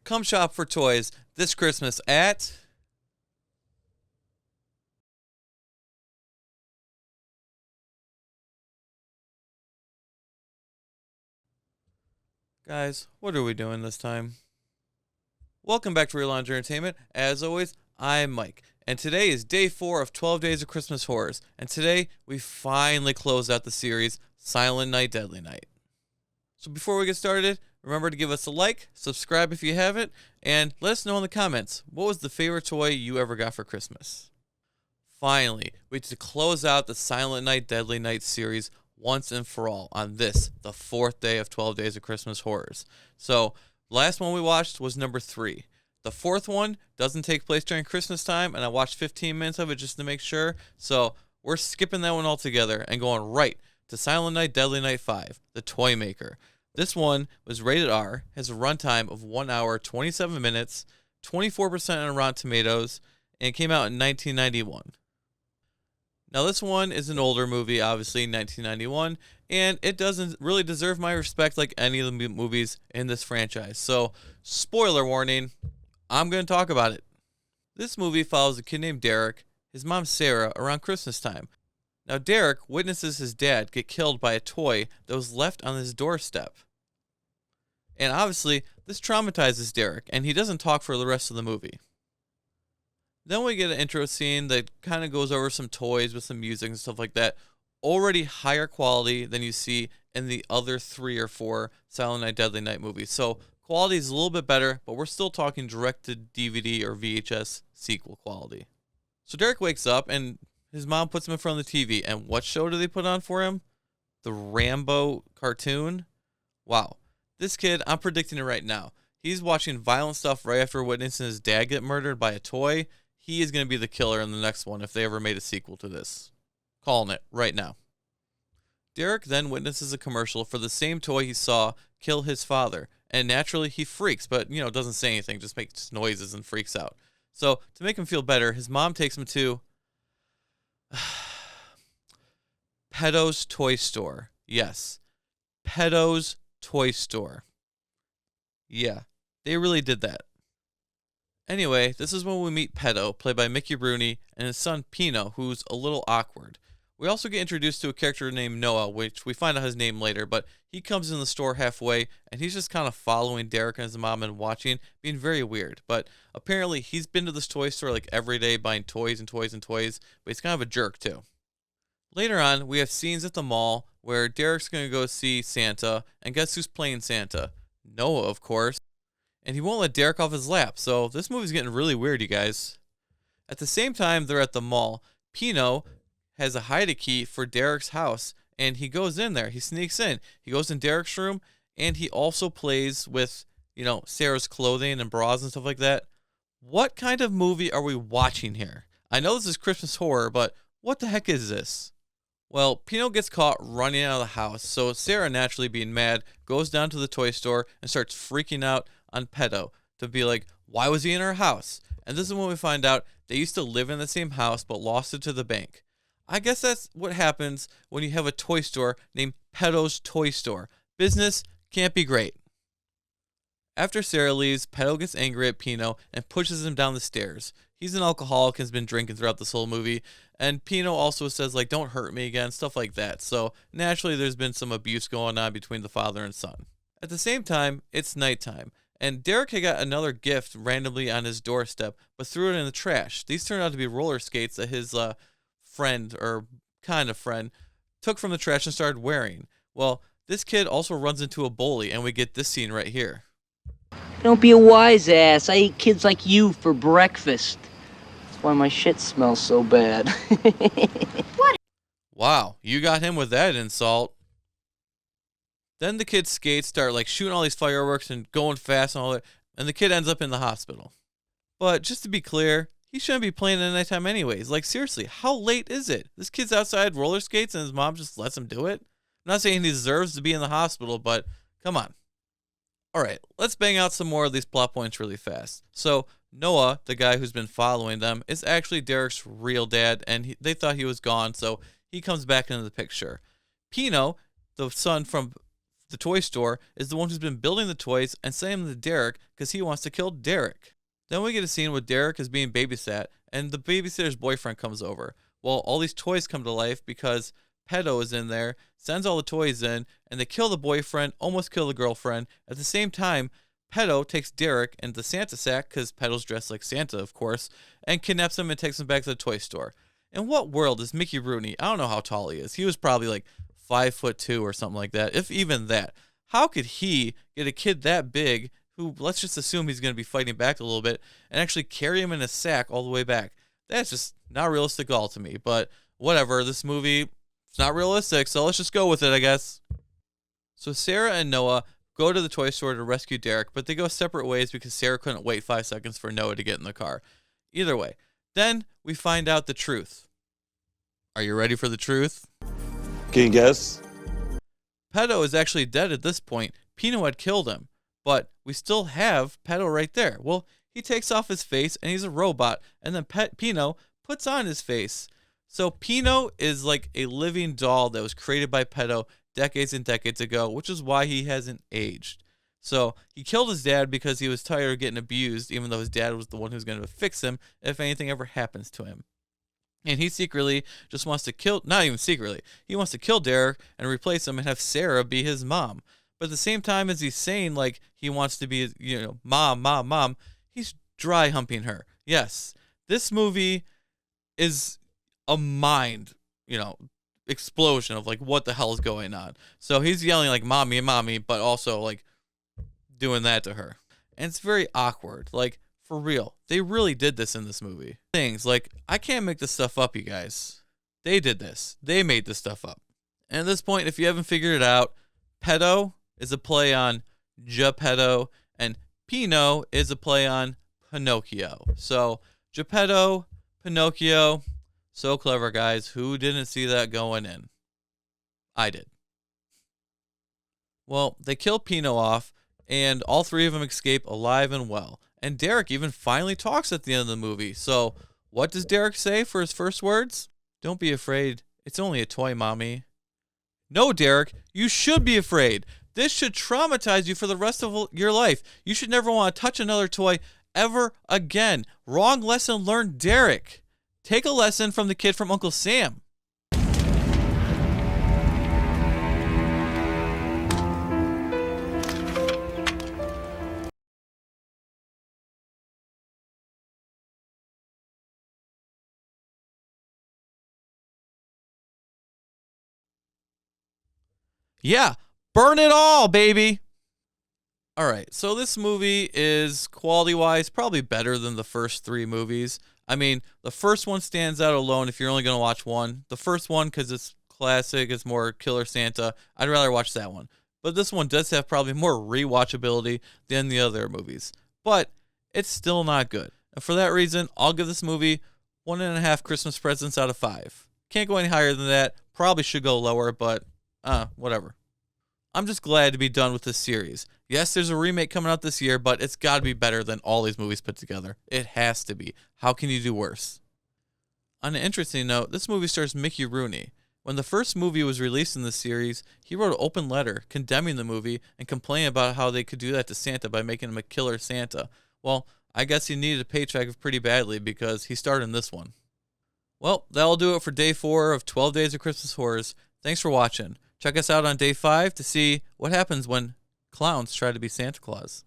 Come shop for toys this Christmas at... Guys, what are we doing this time? Welcome back to Real Lounge Entertainment. As always, I'm Mike, and today is day 4 of 12 Days of Christmas Horrors, and today we finally close out the series Silent Night, Deadly Night. So before we get started, remember to give us a like, subscribe if you haven't, and let us know in the comments, what was the favorite toy you ever got for Christmas? Finally, we get to close out the Silent Night, Deadly Night series once and for all on this, the 4th day of 12 Days of Christmas Horrors. So, last one we watched was number 3. The 4th one doesn't take place during Christmas time, and I watched 15 minutes of it just to make sure. So, we're skipping that one altogether and going right to Silent Night, Deadly Night 5, The Toy Maker. This one was rated R, has a runtime of 1 hour, 27 minutes, 24% on Rotten Tomatoes, and came out in 1991. Now, this one is an older movie, obviously, 1991, and it doesn't really deserve my respect like any of the movies in this franchise. So, spoiler warning, I'm going to talk about it. This movie follows a kid named Derek, his mom Sarah, around Christmas time. Now, Derek witnesses his dad get killed by a toy that was left on his doorstep. And obviously, this traumatizes Derek, and he doesn't talk for the rest of the movie. Then we get an intro scene that kind of goes over some toys with some music and stuff like that. Already higher quality than you see in the other 3 or 4 Silent Night, Deadly Night movies. So quality is a little bit better, but we're still talking direct to DVD or VHS sequel quality. So Derek wakes up and his mom puts him in front of the TV. And what show do they put on for him? The Rambo cartoon? Wow. This kid, I'm predicting it right now. He's watching violent stuff right after witnessing his dad get murdered by a toy. He is going to be the killer in the next one if they ever made a sequel to this. Calling it right now. Derek then witnesses a commercial for the same toy he saw kill his father. And naturally he freaks, but doesn't say anything, just makes noises and freaks out. So to make him feel better, his mom takes him to Pedo's Toy Store. Yes. Pedo's Toy Store. Yeah, they really did that. Anyway, this is when we meet Pedo, played by Mickey Rooney, and his son Pino, who's a little awkward. We also get introduced to a character named Noah, which we find out his name later, but he comes in the store halfway, and he's just kind of following Derek and his mom and watching, being very weird. But apparently he's been to this toy store like every day buying toys and toys and toys, but he's kind of a jerk too. Later on, we have scenes at the mall where Derek's going to go see Santa, and guess who's playing Santa? Noah, of course. And he won't let Derek off his lap, so this movie's getting really weird, you guys. At the same time they're at the mall, Pino has a hide-a-key for Derek's house, and he goes in there. He sneaks in. He goes in Derek's room, and he also plays with, Sarah's clothing and bras and stuff like that. What kind of movie are we watching here? I know this is Christmas horror, but what the heck is this? Well, Pino gets caught running out of the house, so Sarah, naturally being mad, goes down to the toy store and starts freaking out on Pedo to be like, why was he in our house? And this is when we find out they used to live in the same house but lost it to the bank. I guess that's what happens when you have a toy store named Pedo's Toy Store. Business can't be great. After Sarah leaves, Pedo gets angry at Pino and pushes him down the stairs. He's an alcoholic and has been drinking throughout this whole movie. And Pino also says, don't hurt me again, stuff like that. So naturally there's been some abuse going on between the father and son. At the same time, it's nighttime. And Derek had got another gift randomly on his doorstep, but threw it in the trash. These turned out to be roller skates that his friend, or kind of friend, took from the trash and started wearing. Well, this kid also runs into a bully, and we get this scene right here. Don't be a wise ass. I eat kids like you for breakfast. That's why my shit smells so bad. What? Wow, you got him with that insult. Then the kid's skates start shooting all these fireworks and going fast and all that, and the kid ends up in the hospital. But just to be clear, he shouldn't be playing at nighttime anyways. Seriously, how late is it? This kid's outside roller skates and his mom just lets him do it? I'm not saying he deserves to be in the hospital, but come on. Alright, let's bang out some more of these plot points really fast. So, Noah, the guy who's been following them, is actually Derek's real dad, and they thought he was gone, so he comes back into the picture. Pino, the son from the toy store, is the one who's been building the toys and sending them to Derek because he wants to kill Derek. Then we get a scene where Derek is being babysat and the babysitter's boyfriend comes over. Well, all these toys come to life because Pedo is in there, sends all the toys in, and they kill the boyfriend, almost kill the girlfriend. At the same time, Pedo takes Derek into the Santa sack, because Pedo's dressed like Santa, of course, and kidnaps him and takes him back to the toy store. In what world is Mickey Rooney? I don't know how tall he is. He was probably like 5'2" or something like that, if even that. How could he get a kid that big, who, let's just assume he's going to be fighting back a little bit, and actually carry him in a sack all the way back? That's just not realistic at all to me, but whatever. This movie, it's not realistic, so let's just go with it, I guess. So Sarah and Noah go to the toy store to rescue Derek, but they go separate ways because Sarah couldn't wait 5 seconds for Noah to get in the car. Either way, then we find out the truth. Are you ready for the truth? Can you guess? Pedo is actually dead at this point. Pino had killed him, but we still have Pedo right there. Well, he takes off his face and he's a robot, and then Pino puts on his face. So Pino is like a living doll that was created by Pedo decades and decades ago, which is why he hasn't aged. So he killed his dad because he was tired of getting abused, even though his dad was the one who's going to fix him if anything ever happens to him. And he secretly just wants to kill, not even secretly, he wants to kill Derek and replace him and have Sarah be his mom. But at the same time as he's saying, like, he wants to be, mom, he's dry humping her. Yes, this movie is a mind, explosion of, like, what the hell is going on. So he's yelling, like, mommy, but also, like, doing that to her. And it's very awkward. Like, for real, they really did this in this movie. Things like, I can't make this stuff up, you guys. They did this. They made this stuff up. And at this point, if you haven't figured it out, Pedo is a play on Geppetto, and Pino is a play on Pinocchio. So, Geppetto, Pinocchio, so clever, guys. Who didn't see that going in? I did. Well, they kill Pino off, and all three of them escape alive and well. And Derek even finally talks at the end of the movie. So, what does Derek say for his first words? Don't be afraid. It's only a toy, mommy. No, Derek, you should be afraid. This should traumatize you for the rest of your life. You should never want to touch another toy ever again. Wrong lesson learned, Derek. Take a lesson from the kid from Uncle Sam. Yeah, burn it all, baby. All right, so this movie is quality-wise probably better than the first three movies. I mean, the first one stands out alone if you're only going to watch one. The first one, because it's classic, it's more Killer Santa. I'd rather watch that one. But this one does have probably more rewatchability than the other movies. But it's still not good. And for that reason, I'll give this movie 1.5 Christmas presents out of 5. Can't go any higher than that. Probably should go lower, but whatever. I'm just glad to be done with this series. Yes, there's a remake coming out this year, but it's got to be better than all these movies put together. It has to be. How can you do worse? On an interesting note, this movie stars Mickey Rooney. When the first movie was released in the series, he wrote an open letter condemning the movie and complaining about how they could do that to Santa by making him a killer Santa. Well, I guess he needed a paycheck pretty badly because he starred in this one. Well, that'll do it for day 4 of 12 Days of Christmas Horrors. Thanks for watching. Check us out on day 5 to see what happens when clowns try to be Santa Claus.